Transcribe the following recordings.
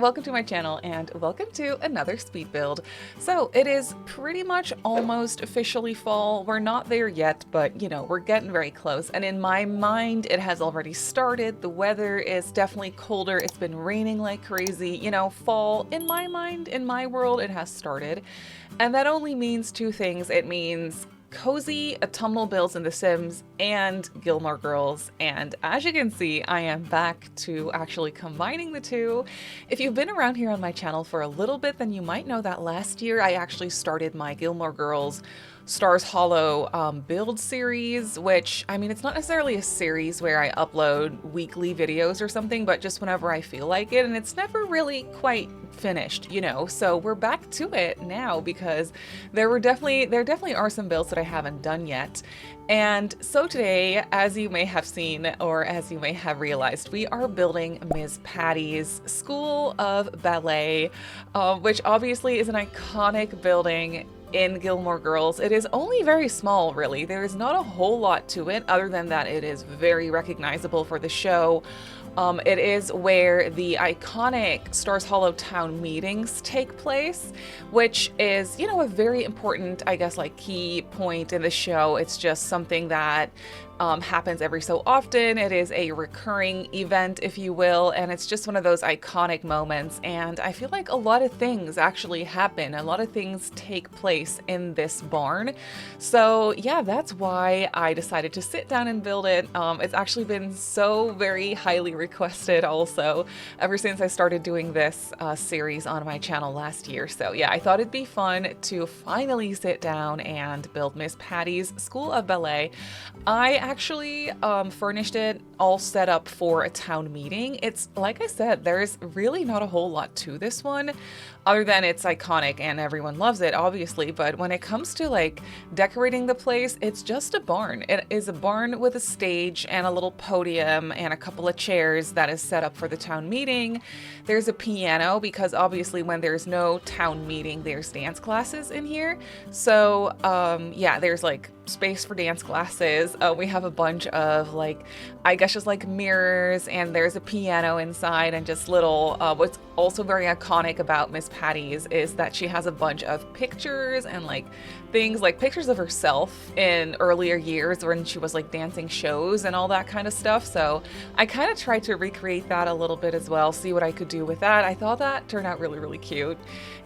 welcome to my channel and welcome to another speed build. So it is pretty much almost officially fall. We're not there yet, but you know, we're getting very close. And in my mind, it has already started. The weather is definitely colder. It's been raining like crazy. You know, fall, in my mind, in my world, it has started. And that only means two things. It means cozy autumnal builds in The Sims and Gilmore Girls, and as you can see, I am back to actually combining the two. If you've been around here on my channel for a little bit, then you might know that last year I actually started my Gilmore Girls Stars Hollow build series, which, I mean, it's not necessarily a series where I upload weekly videos or something, but just whenever I feel like it, and it's never really quite finished, you know, so we're back to it now because there definitely are some builds that I haven't done yet. And so today, as you may have seen, or as you may have realized, we are building Ms. Patty's School of Ballet, which obviously is an iconic building in Gilmore Girls. It is only very small, really. There is not a whole lot to it other than that it is very recognizable for the show. It is where the iconic Stars Hollow town meetings take place, which is, you know, a very important, I guess, like key point in the show. It's just something that happens every so often. It is a recurring event, if you will, and it's just one of those iconic moments. And I feel like a lot of things actually happen. A lot of things take place in this barn. So yeah, that's why I decided to sit down and build it. It's actually been so very highly requested also ever since I started doing this series on my channel last year. So yeah, I thought it'd be fun to finally sit down and build Miss Patty's School of Ballet. I actually furnished it all set up for a town meeting. It's like I said, there's really not a whole lot to this one other than it's iconic and everyone loves it, obviously. But when it comes to like decorating the place, it's just a barn. It is a barn with a stage and a little podium and a couple of chairs that is set up for the town meeting. There's a piano because obviously when there's no town meeting, there's dance classes in here. So yeah, there's like space for dance classes. We have a bunch of like, I guess just like mirrors, and there's a piano inside, and just little, what's also very iconic about Miss Patty's is that she has a bunch of pictures and like things like pictures of herself in earlier years when she was like dancing shows and all that kind of stuff. So I kind of tried to recreate that a little bit as well, see what I could do with that. I thought that turned out really, really cute.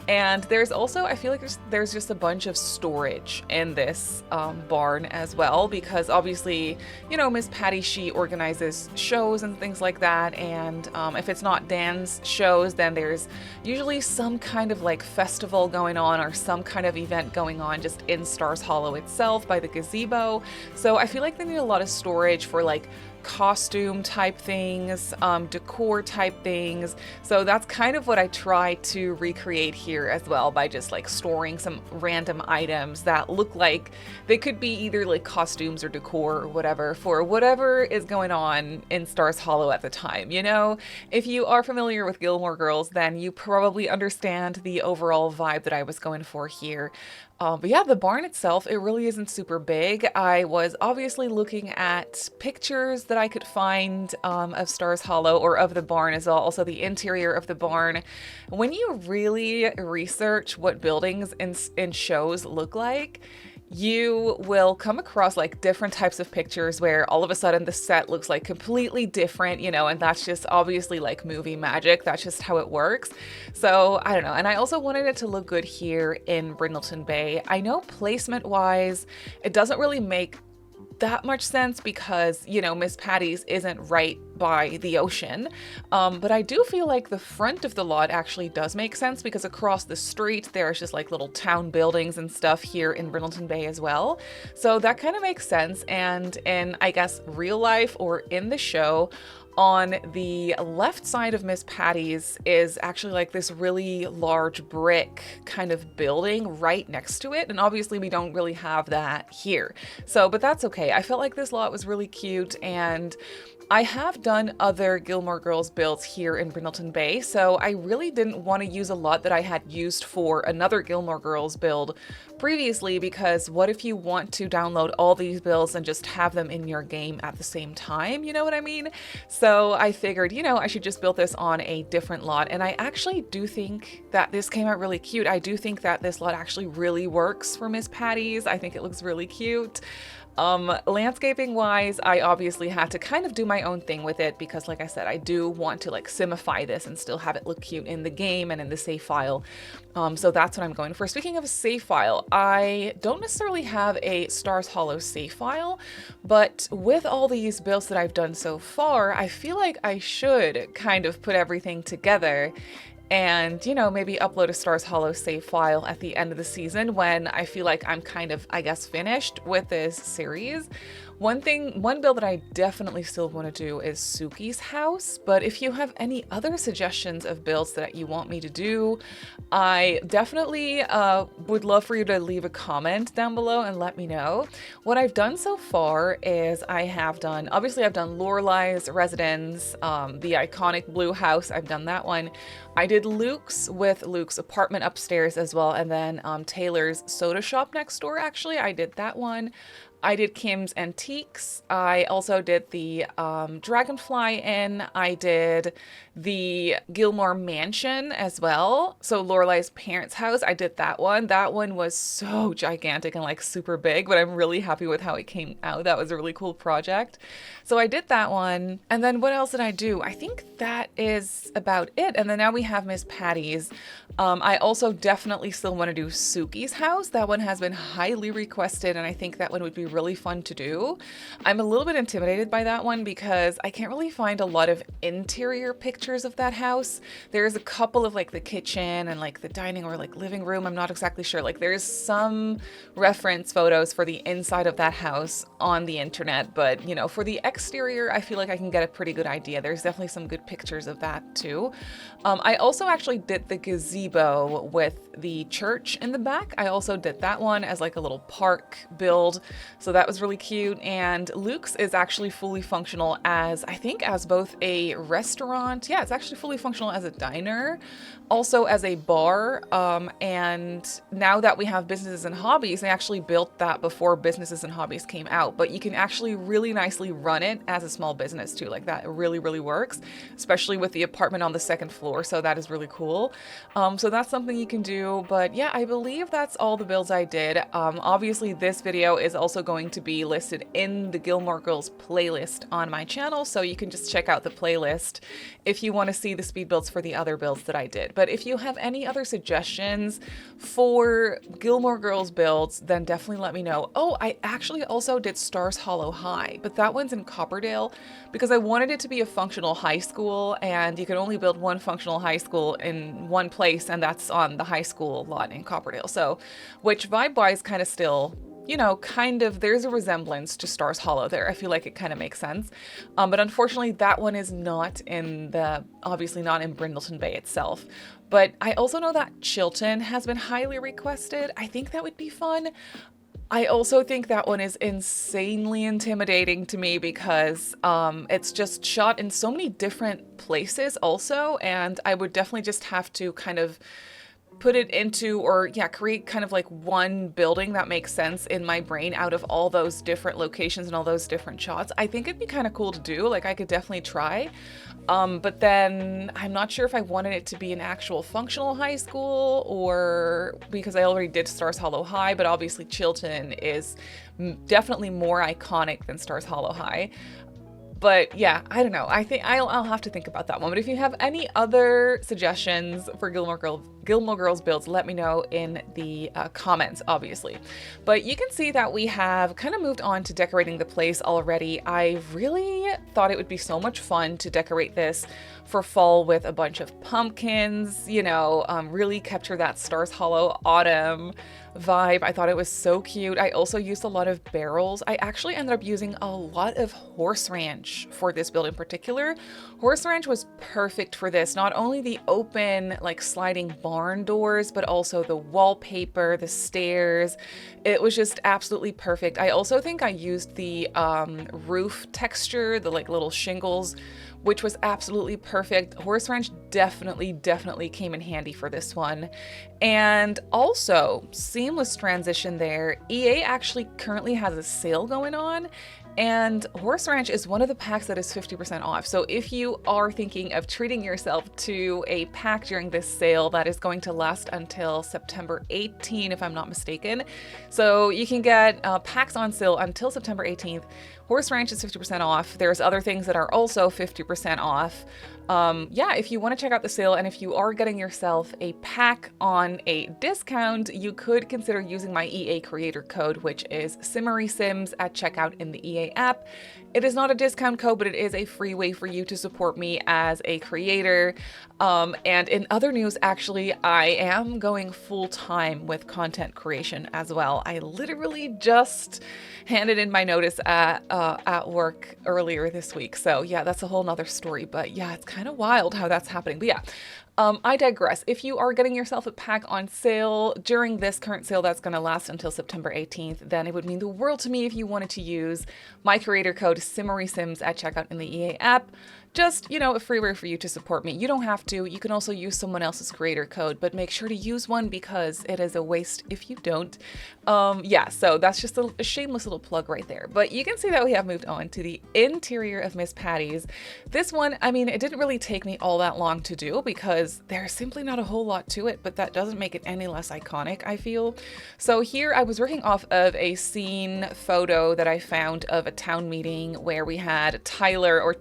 And there's also, I feel like there's just a bunch of storage in this barn as well, because obviously, you know, Miss Patty, she organizes shows and things like that. And if it's not dance shows, then there's usually some kind of like festival going on or some kind of event going on just in Stars Hollow itself by the gazebo. So I feel like they need a lot of storage for like costume type things, decor type things. So that's kind of what I try to recreate here as well, by just like storing some random items that look like they could be either like costumes or decor or whatever for whatever is going on in Stars Hollow at the time. You know, if you are familiar with Gilmore Girls, then you probably understand the overall vibe that I was going for here. But yeah, the barn itself, it really isn't super big. I was obviously looking at pictures that I could find of Stars Hollow, or of the barn as well, also the interior of the barn. When you really research what buildings in shows look like, you will come across like different types of pictures where all of a sudden the set looks like completely different, you know, and that's just obviously like movie magic. That's just how it works. So I don't know. And I also wanted it to look good here in Brindleton Bay. I know placement wise, it doesn't really make that much sense because, you know, Miss Patty's isn't right by the ocean, but I do feel like the front of the lot actually does make sense because across the street there's just like little town buildings and stuff here in Brindleton Bay as well. So that kind of makes sense. And in, I guess, real life or in the show, on the left side of Miss Patty's is actually like this really large brick kind of building right next to it. And obviously we don't really have that here. So, but that's okay. I felt like this lot was really cute, and I have done other Gilmore Girls builds here in Brindleton Bay, so I really didn't want to use a lot that I had used for another Gilmore Girls build previously, because what if you want to download all these builds and just have them in your game at the same time, you know what I mean? So I figured, you know, I should just build this on a different lot, and I actually do think that this came out really cute. I do think that this lot actually really works for Miss Patty's. I think it looks really cute. Landscaping wise, I obviously had to kind of do my own thing with it because, like I said, I do want to like simify this and still have it look cute in the game and in the save file. So that's what I'm going for. Speaking of a save file, I don't necessarily have a Stars Hollow save file, but with all these builds that I've done so far, I feel like I should kind of put everything together and, you know, maybe upload a Stars Hollow save file at the end of the season when I feel like I'm kind of, I guess, finished with this series. One build that I definitely still want to do is Suki's house, but if you have any other suggestions of builds that you want me to do, I definitely would love for you to leave a comment down below and let me know. What I've done so far is obviously I've done Lorelai's residence, the iconic blue house, I've done that one. I did Luke's with Luke's apartment upstairs as well, and then Taylor's soda shop next door, actually, I did that one. I did Kim's Antiques. I also did the Dragonfly Inn. I did the Gilmore Mansion as well. So Lorelai's parents' house, I did that one. That one was so gigantic and like super big, but I'm really happy with how it came out. That was a really cool project. So I did that one. And then what else did I do? I think that is about it. And then now we have Miss Patty's. I also definitely still want to do Suki's house. That one has been highly requested, and I think that one would be really fun to do. I'm a little bit intimidated by that one because I can't really find a lot of interior pictures of that house. There's a couple of like the kitchen and like the dining or like living room. I'm not exactly sure. Like there's some reference photos for the inside of that house on the internet, but you know, for the exterior, I feel like I can get a pretty good idea. There's definitely some good pictures of that too. I also actually did the gazebo with the church in the back. I also did that one as like a little park build. So that was really cute. And Luke's is actually fully functional as, I think, as both a restaurant. Yeah, it's actually fully functional as a diner, also as a bar. And now that we have Businesses and Hobbies, they actually built that before Businesses and Hobbies came out, but you can actually really nicely run it as a small business too. Like that really, really works, especially with the apartment on the second floor. So that is really cool. So that's something you can do. But yeah, I believe that's all the builds I did. Obviously this video is also going to be listed in the Gilmore Girls playlist on my channel, so you can just check out the playlist if you want to see the speed builds for the other builds that I did. But if you have any other suggestions for Gilmore Girls builds, then definitely let me know. Oh, I actually also did Stars Hollow High, but that one's in Copperdale because I wanted it to be a functional high school, and you can only build one functional high school in one place, and that's on the high school lot in Copperdale. So, which vibe-wise kind of still, you know, kind of, there's a resemblance to Stars Hollow there. I feel like it kind of makes sense. But unfortunately, that one is not in obviously not in Brindleton Bay itself. But I also know that Chilton has been highly requested. I think that would be fun. I also think that one is insanely intimidating to me because it's just shot in so many different places also, and I would definitely just have to kind of put it into, or yeah, create kind of like one building that makes sense in my brain out of all those different locations and all those different shots. I think it'd be kind of cool to do, like I could definitely try. But then I'm not sure if I wanted it to be an actual functional high school, or because I already did Stars Hollow High, but obviously Chilton is definitely more iconic than Stars Hollow High. But yeah, I don't know. I think I'll have to think about that one. But if you have any other suggestions for Gilmore Girls builds, let me know in the comments, obviously. But you can see that we have kind of moved on to decorating the place already. I really thought it would be so much fun to decorate this for fall with a bunch of pumpkins, you know, really capture that Stars Hollow autumn vibe. I thought it was so cute. I also used a lot of barrels. I actually ended up using a lot of horse ranch for this build in particular. Horse ranch was perfect for this. Not only the open, like sliding barn doors, but also the wallpaper, the stairs. It was just absolutely perfect. I also think I used the roof texture, the like little shingles, which was absolutely perfect. Horse Ranch definitely came in handy for this one. And also, seamless transition there, EA actually currently has a sale going on, and Horse Ranch is one of the packs that is 50% off. So if you are thinking of treating yourself to a pack during this sale, that is going to last until September 18, if I'm not mistaken. So you can get packs on sale until September 18th. Horse Ranch is 50% off. There's other things that are also 50% off. Yeah, if you want to check out the sale, and if you are getting yourself a pack on a discount, you could consider using my EA creator code, which is SimmerySims at checkout in the EA app. It is not a discount code, but it is a free way for you to support me as a creator. And in other news, actually, I am going full-time with content creation as well. I literally just handed in my notice at work earlier this week. So yeah, that's a whole nother story, but yeah, it's kind of wild how that's happening. But yeah, I digress. If you are getting yourself a pack on sale during this current sale that's going to last until September 18th, then it would mean the world to me if you wanted to use my creator code SimmerySims at checkout in the EA app. Just, a free way for you to support me. You don't have to. You can also use someone else's creator code, but make sure to use one because it is a waste if you don't. Yeah, so that's just a shameless little plug right there. But you can see that we have moved on to the interior of Miss Patty's. This one, I mean, it didn't really take me all that long to do because there's simply not a whole lot to it, but that doesn't make it any less iconic, I feel. So here I was working off of a scene photo that I found of a town meeting where we had Taylor,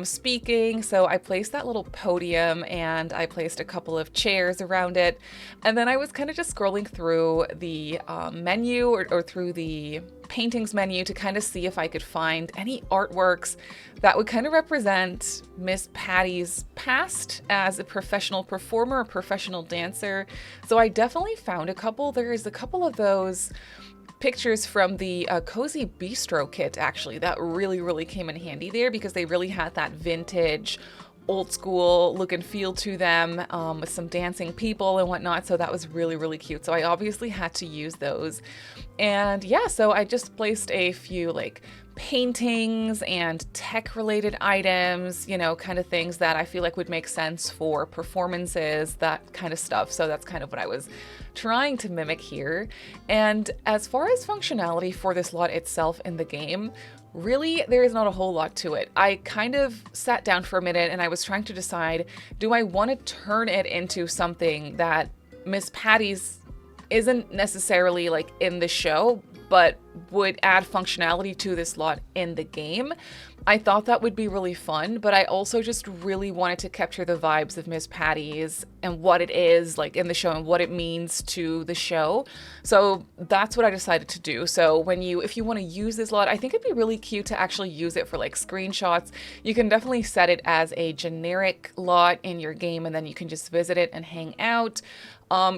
speaking. So I placed that little podium and I placed a couple of chairs around it. And then I was kind of just scrolling through the menu or through the paintings menu to kind of see if I could find any artworks that would kind of represent Miss Patty's past as a professional performer, a professional dancer. So I definitely found a couple. There's a couple of those pictures from the Cozy Bistro kit, actually, that really came in handy there because they really had that vintage, old school look and feel to them, with some dancing people and whatnot. So that was really cute. So I obviously had to use those. And yeah, so I just placed a few like paintings and tech related items, kind of things that I feel like would make sense for performances, that kind of stuff. So that's kind of what I was trying to mimic here. And as far as functionality for this lot itself in the game, really, there is not a whole lot to it. I kind of sat down for a minute and I was trying to decide, do I want to turn it into something that Miss Patty's isn't necessarily like in the show, but would add functionality to this lot in the game? I thought that would be really fun, but I also just really wanted to capture the vibes of Miss Patty's and what it is like in the show and what it means to the show. So that's what I decided to do. So if you want to use this lot, I think it'd be really cute to actually use it for like screenshots. You can definitely set it as a generic lot in your game and then you can just visit it and hang out.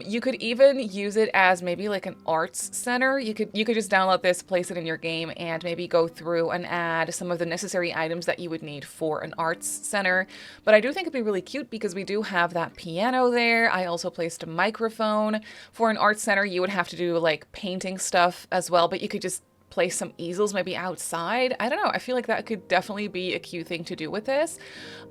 You could even use it as maybe like an arts center. You could just download this, place it in your game, and maybe go through and add some of the necessary items that you would need for an arts center. But I do think it'd be really cute because we do have that piano there. I also placed a microphone. For an arts center, you would have to do like painting stuff as well, but you could just place some easels maybe outside. I don't know. I feel like that could definitely be a cute thing to do with this.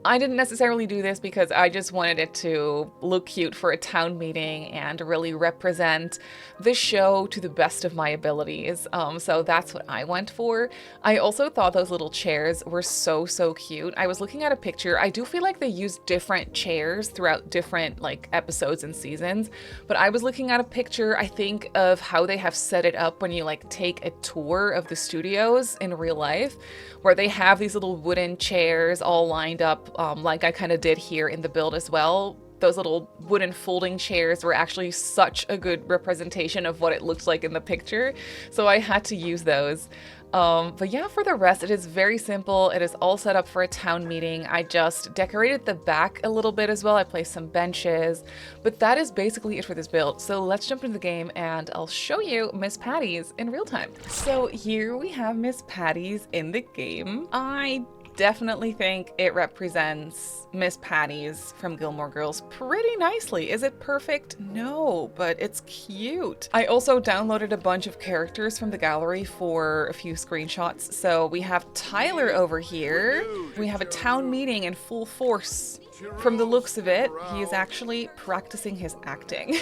I didn't necessarily do this because I just wanted it to look cute for a town meeting and really represent the show to the best of my abilities. So that's what I went for. I also thought those little chairs were so cute. I was looking at a picture. I do feel like they use different chairs throughout different like episodes and seasons, but I was looking at a picture, I think, of how they have set it up when you like take a tour of the studios in real life, where they have these little wooden chairs all lined up, like I kind of did here in the build as well. Those little wooden folding chairs were actually such a good representation of what it looks like in the picture, so I had to use those. But yeah, for the rest, it is very simple. It is all set up for a town meeting. I just decorated the back a little bit as well. I placed some benches, but that is basically it for this build. So let's jump into the game and I'll show you Miss Patty's in real time. So here we have Miss Patty's in the game. I definitely think it represents Miss Patty's from Gilmore Girls pretty nicely. Is it perfect? No, but it's cute. I also downloaded a bunch of characters from the gallery for a few screenshots. So we have Tyler over here. We have a town meeting in full force. From the looks of it, he is actually practicing his acting.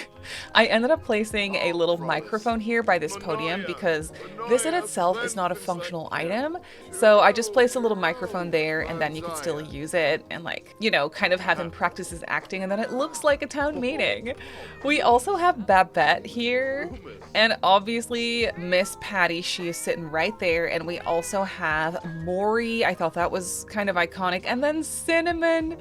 I ended up placing a little microphone here by this podium because this in itself is not a functional item. So I just placed a little microphone there, and then you can still use it and, like, you know, kind of have him practice his acting, and then it looks like a town meeting. We also have Babette here, and obviously Miss Patty, she is sitting right there, and we also have Maury. I thought that was kind of iconic, and then Cinnamon.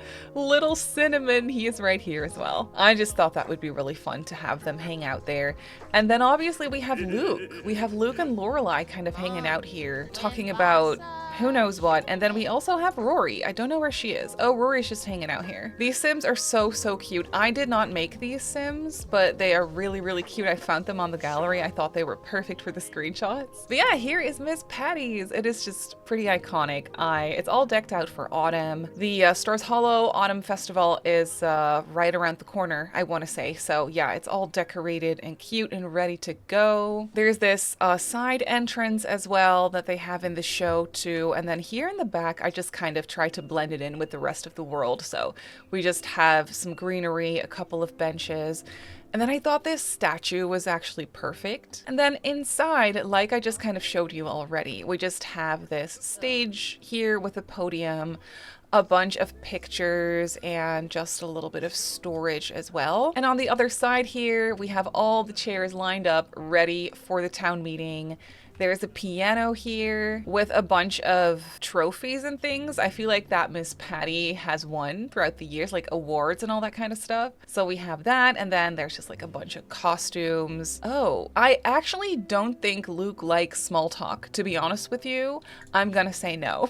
Little Cinnamon, he is right here as well. I just thought that would be really fun to have them hang out there. And then obviously we have Luke. We have Luke and Lorelai kind of hanging out here, talking about who knows what. And then we also have Rory. I don't know where she is. Oh, Rory's just hanging out here. These Sims are so cute. I did not make these Sims, but they are really cute. I found them on the gallery. I thought they were perfect for the screenshots. But yeah, here is Miss Patty's. It is just pretty iconic. It's all decked out for autumn. The Stars Hollow Autumn Festival is right around the corner, I want to say. So yeah, it's all decorated and cute and ready to go. There's this side entrance as well that they have in the show too. And then here in the back, I just kind of try to blend it in with the rest of the world. So we just have some greenery, a couple of benches. And then I thought this statue was actually perfect. And then inside, like I just kind of showed you already, we just have this stage here with a podium, a bunch of pictures, and just a little bit of storage as well. And on the other side here, we have all the chairs lined up, ready for the town meeting. There's a piano here with a bunch of trophies and things. I feel like that Miss Patty has won throughout the years, like awards and all that kind of stuff. So we have that, and then there's just like a bunch of costumes. Oh, I actually don't think Luke likes small talk, to be honest with you. I'm gonna say no.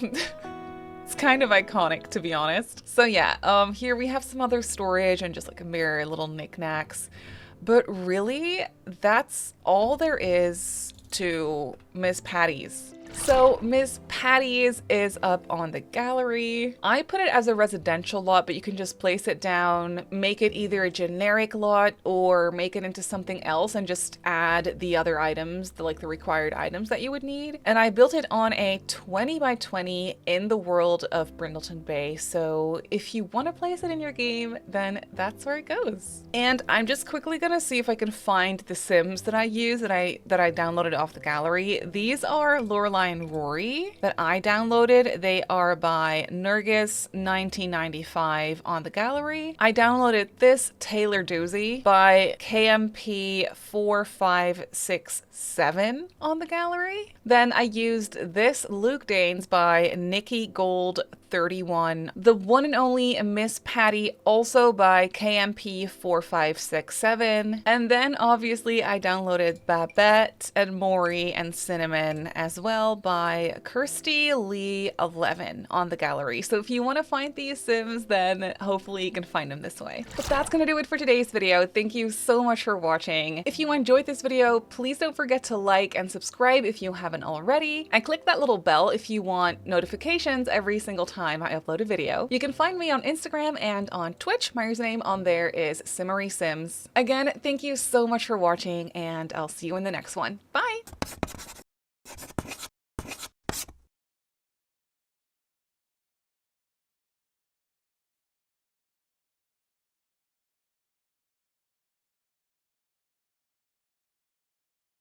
It's kind of iconic, to be honest. So yeah, here we have some other storage and just like a mirror, little knickknacks. But really, that's all there is to Miss Patty's. So Miss Patty's is up on the gallery. I put it as a residential lot, but you can just place it down, make it either a generic lot or make it into something else and just add the other items, the required items that you would need. And I built it on a 20 by 20 in the world of Brindleton Bay. So if you want to place it in your game, then that's where it goes. And I'm just quickly gonna see if I can find the Sims that I use that I downloaded off the gallery. These are Lorelai and Rory that I downloaded. They are by Nergis 1995 on the gallery. I downloaded this Taylor Doozy by KMP 4567 on the gallery. Then I used this Luke Danes by Nikki Gold 31, the one and only Miss Patty, also by KMP 4567. And then obviously I downloaded Babette and Maury and Cinnamon as well by Kirsty Lee 11 on the gallery. So if you want to find these Sims, then hopefully you can find them this way. But that's gonna do it for today's video. Thank you so much for watching. If you enjoyed this video, please don't forget to like and subscribe if you haven't already, and click that little bell if you want notifications every single time I upload a video. You can find me on Instagram and on Twitch. My username on there is Simmary Sims. Again, thank you so much for watching, and I'll see you in the next one. Bye!